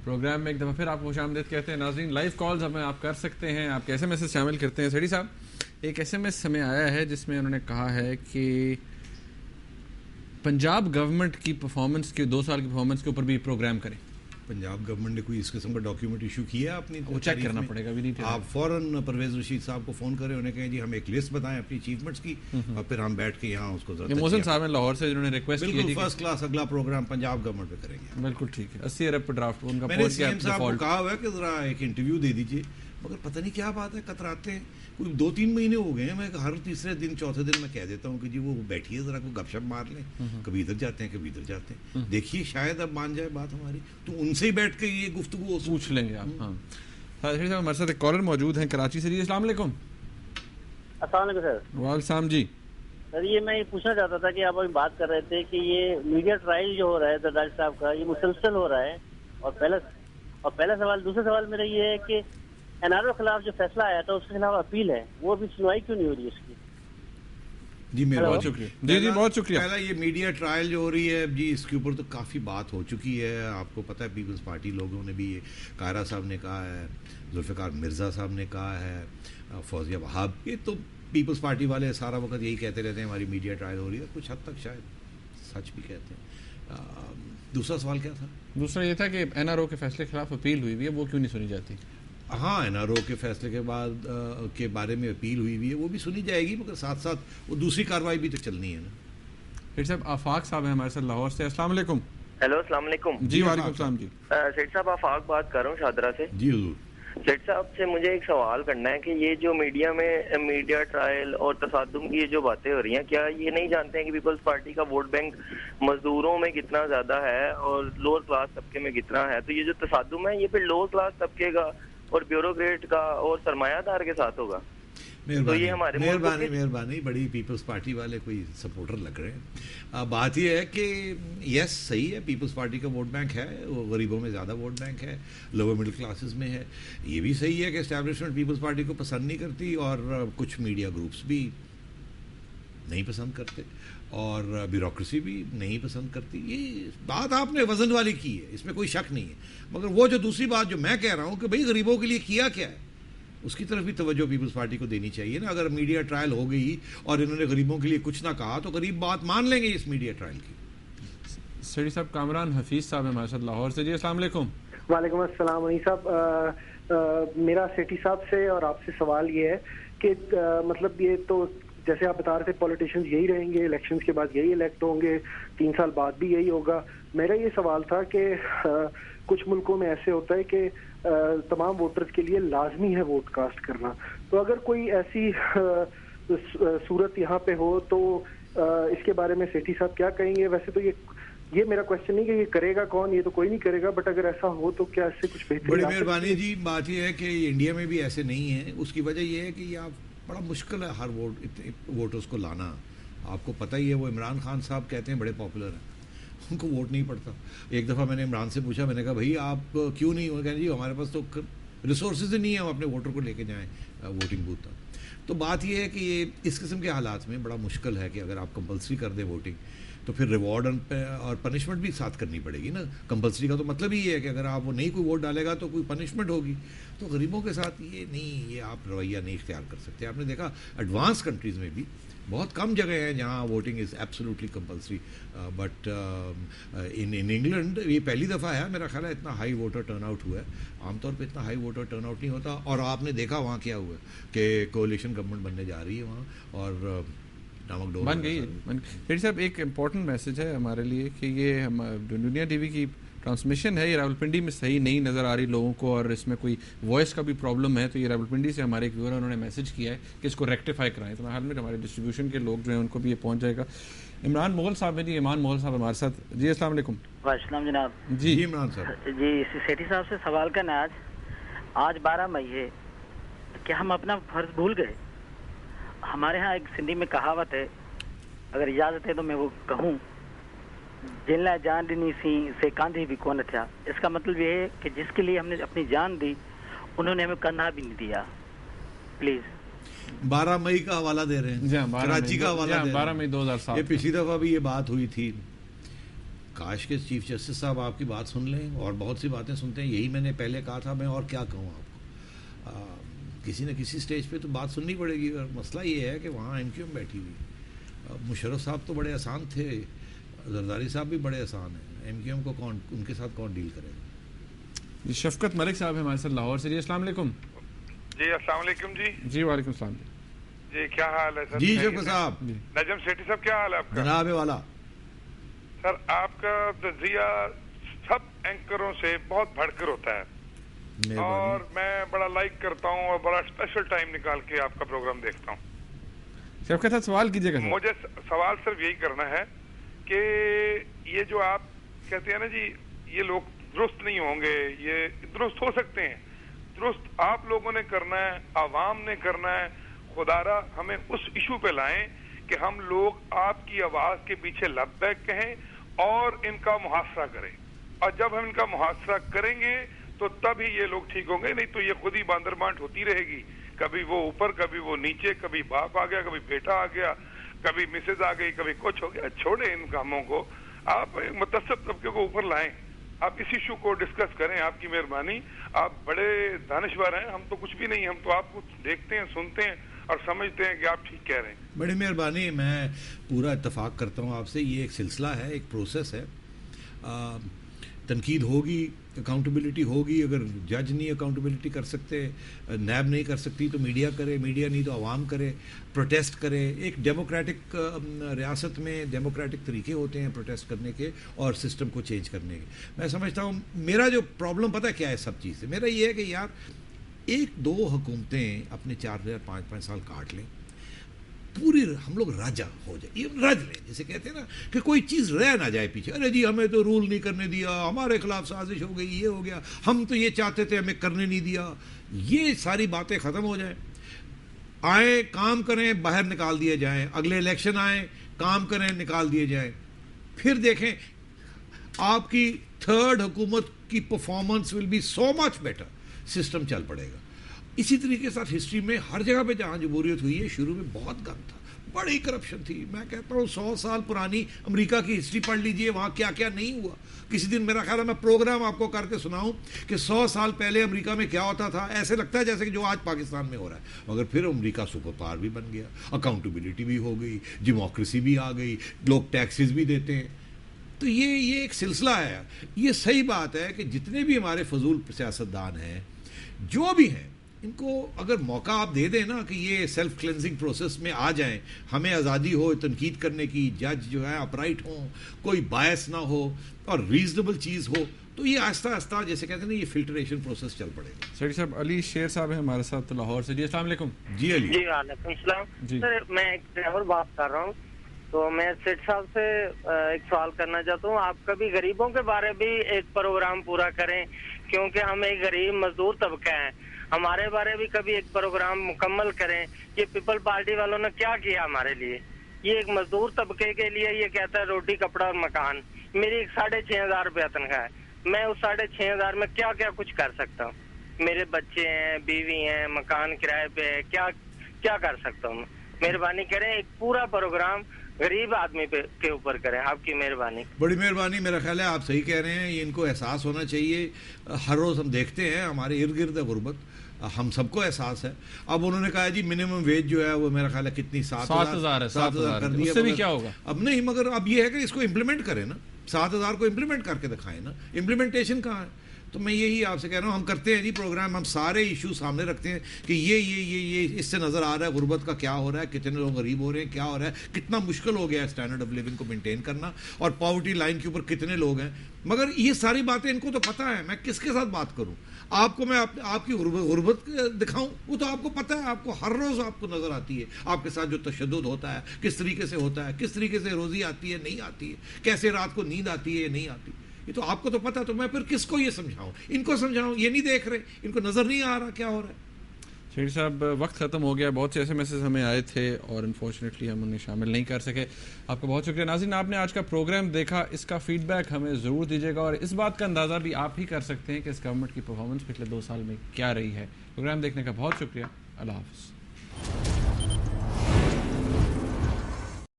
Programme میں ایک دفعہ پھر آپ کو خوش آمدید کہتے ہیں. ناظرین لائیو کالز ہمیں آپ کر سکتے ہیں, آپ کیسے میسج شامل کرتے ہیں. سیٹھی صاحب ایک ایس ایم ایس ہمیں آیا ہے جس میں انہوں نے کہا ہے کہ پنجاب گورنمنٹ کی پرفارمنس کے 2 سال کی پرفارمنس کے اوپر بھی پروگرام کریں. پنجاب گورنمنٹ نے کوئی اس قسم کا ڈاکیومنٹ ایشو کیا ہے اپنی؟ وہ چیک کرنا پڑے گا. آپ فوراً پرویز رشید صاحب کو فون کریں, انہیں کہیں جی ہم ایک لسٹ بتائیں اپنی اچیومنٹس کی, اور پھر ہم بیٹھ کے یہاں اس کو محسن صاحب ہیں لاہور سے جنہوں نے ریکویسٹ کی بالکل فرسٹ کلاس اگلا پروگرام پنجاب گورنمنٹ پہ کریں گے. بالکل ٹھیک ہے. 80 ارب پہ ڈرافٹ ان کا میں نے سی ایم صاحب کو کہا ہوا ہے کہ ذرا ایک انٹرویو دے دیجیے, مگر پتہ نہیں کیا بات ہے, کتراتے ہیں. کوئی 2-3 مہینے ہو گئے ہیں, میں ہر تیسرے دن چوتھے دن میں کہہ دیتا ہوں کہ جی وہ بیٹھیے ذرا کوئی گپ شپ مار لیں, کبھی ادھر جاتے ہیں کبھی ادھر جاتے ہیں, دیکھیے شاید اب مان جائے بات ہماری, تو ان سے ہی بیٹھ کے یہ گفتگو پوچھ لیں گے آپ. ہاں صاحب ہمارے ساتھ ایک کالر موجود ہیں کراچی سے. جی السلام علیکم. السلام علیکم سر. وعلیکم السلام. جی سر یہ میں پوچھنا چاہتا تھا کہ آپ ابھی بات کر رہے تھے کہ یہ میڈیا ٹرائل جو ہو رہا ہے زرداری صاحب کا, یہ مسلسل ہو رہا ہے, اور پہلا سوال. دوسرا سوال میرا یہ ہے کہ این آر او کے خلاف جو فیصلہ آیا تھا اس کے خلاف اپیل ہے, وہ ابھی سنوائی کیوں نہیں ہو رہی اس کی؟ جی میرا بہت شکریہ. جی بہت شکریہ. پہلا یہ میڈیا ٹرائل جو ہو رہی ہے جی, اس کے اوپر تو کافی بات ہو چکی ہے. آپ کو پتہ ہے پیپلز پارٹی لوگوں نے بھی, قاہرہ صاحب نے کہا ہے, ذوالفقار مرزا صاحب نے کہا ہے, فوزیہ وہاب, یہ تو پیپلز پارٹی والے سارا وقت یہی کہتے رہتے ہیں ہماری میڈیا ٹرائل ہو رہی ہے, کچھ حد تک شاید سچ بھی کہتے ہیں. دوسرا سوال کیا تھا؟ دوسرا یہ تھا کہ این آر او کے فیصلے کے خلاف اپیل ہوئی ہوئی ہے, وہ کیوں نہیں سنی جاتی؟ ہاں این آر او کے فیصلے کے بعد کے بارے میں اپیل ہوئی ہوئی ہے, وہ بھی سنی جائے گی, مگر ساتھ ساتھ وہ دوسری کارروائی بھی تو چلنی ہے نا. پھر صاحب آفاق صاحب ہیں ہمارے ساتھ لاہور سے. السلام علیکم. ہیلو السلام علیکم. جی وعلیکم السلام. جی سیٹ صاحب آفاق بات کر رہا ہوں شادرہ سے. جی حضور. سیٹ صاحب سے مجھے ایک سوال کرنا ہے کہ یہ جو میڈیا میں میڈیا ٹرائل اور تصادم کی جو باتیں ہو رہی ہیں, کیا یہ نہیں جانتے ہیں کہ پیپلز پارٹی کا ووٹ بینک مزدوروں میں کتنا زیادہ ہے اور لوور کلاس طبقے میں کتنا ہے؟ تو یہ جو تصادم ہے یہ پھر لوور کلاس طبقے کا اور بیوروکریٹ کا اور سرمایہ دار کے ساتھ ہوگا. مہربانی بڑی پیپلز پارٹی والے کوئی سپورٹر لگ رہے ہیں. بات یہ ہے کہ یس صحیح ہے, پیپلز پارٹی کا ووٹ بینک ہے, وہ غریبوں میں زیادہ ووٹ بینک ہے, لوور مڈل کلاسز میں ہے. یہ بھی صحیح ہے کہ اسٹیبلشمنٹ پیپلز پارٹی کو پسند نہیں کرتی, اور کچھ میڈیا گروپس بھی نہیں پسند کرتے, اور بیوروکریسی بھی نہیں پسند کرتی. یہ بات آپ نے وزن والی کی ہے, اس میں کوئی شک نہیں ہے. مگر وہ جو دوسری بات جو میں کہہ رہا ہوں کہ بھئی غریبوں کے لیے کیا کیا ہے, اس کی طرف بھی توجہ پیپلز پارٹی کو دینی چاہیے نا. اگر میڈیا ٹرائل ہو گئی اور انہوں نے غریبوں کے لیے کچھ نہ کہا تو غریب بات مان لیں گے اس میڈیا ٹرائل کی. سیٹھی صاحب کامران حفیظ صاحب ہیں ہمارے ساتھ لاہور سے. جی السلام علیکم. وعلیکم السلام. علی صاحب میرا سیٹھی صاحب سے اور آپ سے سوال یہ ہے کہ مطلب یہ تو جیسے آپ بتا رہے تھے پولیٹیشینز یہی رہیں گے, الیکشنز کے بعد یہی الیکٹ ہوں گے, 3 سال بعد بھی یہی ہوگا. میرا یہ سوال تھا کہ کچھ ملکوں میں ایسے ہوتا ہے کہ تمام ووٹرز کے لیے لازمی ہے ووٹ کاسٹ کرنا, تو اگر کوئی ایسی صورت یہاں پہ ہو تو اس کے بارے میں سیٹھی صاحب کیا کہیں گے؟ ویسے تو یہ میرا کوشچن نہیں کہ یہ کرے گا کون, یہ تو کوئی نہیں کرے گا, بٹ اگر ایسا ہو تو کیا اس سے کچھ بہتر؟ بڑی مہربانی جی. بات یہ ہے کہ انڈیا میں بھی ایسے نہیں ہے. اس کی وجہ یہ ہے کہ یہ آپ بڑا مشکل ہے ہر ووٹرز کو لانا. آپ کو پتہ ہی ہے وہ عمران خان صاحب کہتے ہیں بڑے پاپولر ہیں, ان کو ووٹ نہیں پڑتا. ایک دفعہ میں نے عمران سے پوچھا, میں نے کہا بھائی آپ کیوں نہیں ہو؟ کہتے جی ہمارے پاس تو ریسورسز ہی نہیں ہیں ہم اپنے ووٹر کو لے کے جائیں ووٹنگ بوتھ تک. تو بات یہ ہے کہ یہ اس قسم کے حالات میں بڑا مشکل ہے کہ اگر آپ کمپلسری کر دیں ووٹنگ تو پھر ریوارڈ اور پنشمنٹ بھی ساتھ کرنی پڑے گی نا. کمپلسری کا تو مطلب ہی ہے کہ اگر آپ وہ نہیں کوئی ووٹ ڈالے گا تو کوئی پنشمنٹ ہوگی. تو غریبوں کے ساتھ یہ نہیں, یہ آپ رویہ نہیں اختیار کر سکتے. آپ نے دیکھا ایڈوانس کنٹریز میں بھی بہت کم جگہ ہیں جہاں voting is absolutely compulsory, but in England یہ پہلی دفعہ ہے میرا خیال ہے اتنا ہائی ووٹر ٹرن آؤٹ ہوا ہے. عام طور پہ اتنا ہائی ووٹر ٹرن آؤٹ نہیں ہوتا. اور آپ نے دیکھا وہاں کیا ہوا ہے کہ کولیشن گورنمنٹ بننے جا رہی ہے وہاں, اور بن گئی. پھر صاحب ایک امپورٹنٹ میسج ہے ہمارے لیے کہ یہ ہم دنیا ٹی وی کی ٹرانسمیشن ہے, یہ راولپنڈی میں صحیح نہیں نظر آ رہی لوگوں کو, اور اس میں کوئی وائس کا بھی پرابلم ہے. تو یہ راولپنڈی سے ہمارے ایک ویور انہوں نے میسج کیا ہے کہ اس کو ریکٹیفائی کرائیں. تو میں حال میں ہمارے ڈسٹریبیوشن کے لوگ جو ہیں ان کو بھی یہ پہنچ جائے گا. عمران مغل صاحب ہیں. جی ایمان مغل صاحب ہمارے ساتھ. جی السلام علیکم. وعلیکم السلام جناب. جی عمران صاحب. جی سیٹھی صاحب سے سوال کرنا ہے. آج 12 مئی ہے, کیا ہم اپنا فرض بھول گئے؟ ہمارے ہاں ایک سندھی میں کہاوت ہے, اگر اجازت ہے تو میں وہ کہوں, جن لا جان دینی سی سے کاندھی بھی کون تھا. اس کا مطلب یہ ہے کہ جس کے لیے ہم نے اپنی جان دی انہوں نے ہمیں کندھا بھی نہیں دیا. پلیز 12 مئی کا حوالہ دے رہے ہیں, کراچی کا حوالہ دے رہے ہیں. 12 مئی 2007. یہ پچھلی دفعہ بھی یہ بات ہوئی تھی. کاش کے چیف جسٹس صاحب آپ کی بات سن لیں، اور بہت سی باتیں سنتے ہیں. یہی میں نے پہلے کہا تھا، میں اور کیا کہوں آپ کو. کسی نہ کسی سٹیج پہ تو بات سننی پڑے گی. اور مسئلہ یہ ہے کہ وہاں ایم کیو ایم بیٹھی ہوئی. مشرف صاحب تو بڑے آسان تھے، زرداری صاحب بھی بڑے آسان ہیں. ایم کیو ایم کو کون، ان کے ساتھ کون ڈیل کرے گا؟ شفقت ملک صاحب ہیں ہمارے ساتھ لاہور سے. جی السلام علیکم. جی السلام علیکم. جی وعلیکم السلام. جی کیا حال ہے سر؟ جی شفقت صاحب. نجم سیٹھی صاحب کیا حال ہے آپ کا؟ جناب والا سر آپ کا تجزیہ سب اینکروں سے بہت بڑھ کر ہوتا ہے، اور میں بڑا لائک کرتا ہوں اور بڑا اسپیشل ٹائم نکال کے آپ کا پروگرام دیکھتا ہوں. شفقت صاحب سوال کیجیے گا. مجھے سوال صرف یہی کرنا ہے کہ یہ جو آپ کہتے ہیں نا جی یہ لوگ درست نہیں ہوں گے، یہ درست ہو سکتے ہیں. درست آپ لوگوں نے کرنا ہے، عوام نے کرنا ہے. خدا را ہمیں اس ایشو پہ لائیں کہ ہم لوگ آپ کی آواز کے پیچھے لبیک کہیں اور ان کا محاصرہ کریں. اور جب ہم ان کا محاصرہ کریں گے تو تب ہی یہ لوگ ٹھیک ہوں گے، نہیں تو یہ خود ہی باندر بانٹ ہوتی رہے گی. کبھی وہ اوپر، کبھی وہ نیچے، کبھی باپ آ گیا، کبھی بیٹا آ گیا، کبھی مسز آ گئی، کبھی کچھ ہو گیا. چھوڑیں ان کاموں کو، آپ متعصب طبقے کو اوپر لائیں. آپ اس ایشو کو ڈسکس کریں. آپ کی مہربانی. آپ بڑے دانشور ہیں، ہم تو کچھ بھی نہیں. ہم تو آپ کو دیکھتے ہیں، سنتے ہیں اور سمجھتے ہیں کہ آپ ٹھیک کہہ رہے ہیں. بڑی مہربانی. میں پورا اتفاق کرتا ہوں آپ سے. یہ ایک سلسلہ ہے، ایک پروسیس ہے. تنقید ہوگی، اکاؤنٹیبلٹی ہوگی. اگر جج نہیں اکاؤنٹیبلٹی کر سکتے، نیب نہیں کر سکتی تو میڈیا کرے، میڈیا نہیں تو عوام کرے، پروٹیسٹ کرے. ایک ڈیموکریٹک ریاست میں ڈیموکریٹک طریقے ہوتے ہیں پروٹیسٹ کرنے کے اور سسٹم کو چینج کرنے کے. میں سمجھتا ہوں میرا جو پرابلم پتہ کیا ہے سب چیز سے، میرا یہ ہے کہ یار ایک دو حکومتیں اپنے 4-5 سال کاٹ لیں، پوری ہم لوگ راجا ہو جائے، یہ رج لیں جیسے کہتے ہیں نا، کہ کوئی چیز رہ نہ جائے پیچھے. ارے جی ہمیں تو رول نہیں کرنے دیا، ہمارے خلاف سازش ہو گئی، یہ ہو گیا، ہم تو یہ چاہتے تھے ہمیں کرنے نہیں دیا. یہ ساری باتیں ختم ہو جائیں. آئیں کام کریں، باہر نکال دیے جائیں. اگلے الیکشن آئیں، کام کریں، نکال دیے جائیں. پھر دیکھیں آپ کی تھرڈ حکومت کی performance will be so much better. System چل پڑے گا. اسی طریقے کے ساتھ ہسٹری میں ہر جگہ پہ جہاں جمہوریت ہوئی ہے، شروع میں بہت گند تھا، بڑی کرپشن تھی. میں کہتا ہوں 100 سال پرانی امریکہ کی ہسٹری پڑھ لیجئے، وہاں کیا کیا نہیں ہوا. کسی دن میرا خیال ہے میں پروگرام آپ کو کر کے سناؤں کہ 100 سال پہلے امریکہ میں کیا ہوتا تھا. ایسے لگتا ہے جیسے کہ جو آج پاکستان میں ہو رہا ہے. مگر پھر امریکہ سپر پاور بھی بن گیا، اکاؤنٹیبلٹی بھی ہو گئی، ڈیموکریسی بھی آ گئی، لوگ ٹیکسز بھی دیتے ہیں. تو یہ ایک سلسلہ ہے. یہ صحیح بات ہے کہ جتنے بھی ہمارے فضول سیاستدان ہیں، جو بھی ہیں، ان کو اگر موقع آپ دے دیں نا کہ یہ سیلف کلینزنگ پروسیس میں آ جائیں، ہمیں آزادی ہو تنقید کرنے کی، جج جو ہے اپرائٹ ہوں، کوئی بائس نہ ہو اور ریزنیبل چیز ہو، تو یہ آہستہ آہستہ جیسے کہتے ہیں نا یہ فلٹریشن پروسیس چل پڑے گا. سیٹھی صاحب علی شیر صاحب ہیں ہمارے ساتھ لاہور سے. جی السلام علیکم. جی علی. جی وعلیکم السلام. سر میں ایک ڈرائیور بات کر رہا ہوں، تو میں سیٹھ صاحب سے ایک سوال کرنا چاہتا ہوں. آپ کبھی غریبوں کے بارے بھی ایک پروگرام پورا کریں، کیونکہ ہم ایک غریب مزدور طبقہ ہیں. ہمارے بارے بھی کبھی ایک پروگرام مکمل کریں. یہ پیپل پارٹی والوں نے کیا کیا ہمارے لیے؟ یہ ایک مزدور طبقے کے لیے یہ کہتا ہے روٹی کپڑا اور مکان. میری 6,500 روپیہ تنخواہ ہے. میں اس 6,500 میں کیا کیا کچھ کر سکتا ہوں؟ میرے بچے ہیں، بیوی ہیں، مکان کرائے پہ ہے، کیا کر سکتا ہوں؟ مہربانی کریں ایک پورا پروگرام غریب آدمی کے اوپر کریں. آپ کی مہربانی. بڑی مہربانی. میرا خیال ہے آپ صحیح کہہ رہے ہیں. یہ ان کو احساس ہونا چاہیے. ہر روز ہم دیکھتے ہیں ہمارے ارد گرد ہے غربت، ہم سب کو احساس ہے. اب انہوں نے کہا جی منیمم ویج جو ہے وہ میرا خیال ہے کتنی 7,000 کر دیا. اس سے بھی کیا ہوگا؟ اب نہیں، مگر اب یہ ہے کہ اس کو امپلیمنٹ کریں نا. 7,000 کو امپلیمنٹ کر کے دکھائیں نا. امپلیمنٹیشن کہاں ہے؟ تو میں یہی آپ سے کہہ رہا ہوں، ہم کرتے ہیں جی پروگرام، ہم سارے ایشو سامنے رکھتے ہیں کہ یہ اس سے نظر آ رہا ہے غربت کا کیا ہو رہا ہے، کتنے لوگ غریب ہو رہے ہیں، کیا ہو رہا ہے، کتنا مشکل ہو گیا ہے اسٹینڈرڈ آف لیونگ کو مینٹین کرنا، اور پاورٹی لائن کے اوپر کتنے لوگ ہیں. مگر یہ ساری باتیں ان کو تو پتہ ہے. میں کس کے ساتھ بات کروں؟ آپ کو میں آپ کی غربت دکھاؤں؟ وہ تو آپ کو پتہ ہے، آپ کو ہر روز آپ کو نظر آتی ہے. آپ کے ساتھ جو تشدد ہوتا ہے کس طریقے سے ہوتا ہے، کس طریقے سے روزی آتی ہے نہیں آتی ہے، کیسے رات کو نیند آتی ہے نہیں آتی. یہ تو آپ کو تو پتہ. تو میں پھر کس کو یہ سمجھاؤں؟ ان کو سمجھاؤں؟ یہ نہیں دیکھ رہے، ان کو نظر نہیں آ رہا کیا ہو رہا ہے. شیخ صاحب وقت ختم ہو گیا. بہت سے ایسے میسیج ہمیں آئے تھے اور انفارچونیٹلی ہم انہیں شامل نہیں کر سکے. آپ کا بہت شکریہ. ناظرین آپ نے آج کا پروگرام دیکھا، اس کا فیڈ بیک ہمیں ضرور دیجیے گا، اور اس بات کا اندازہ بھی آپ ہی کر سکتے ہیں کہ اس گورنمنٹ کی پرفارمنس پچھلے 2 سال میں کیا رہی ہے. پروگرام دیکھنے کا بہت شکریہ. اللہ حافظ.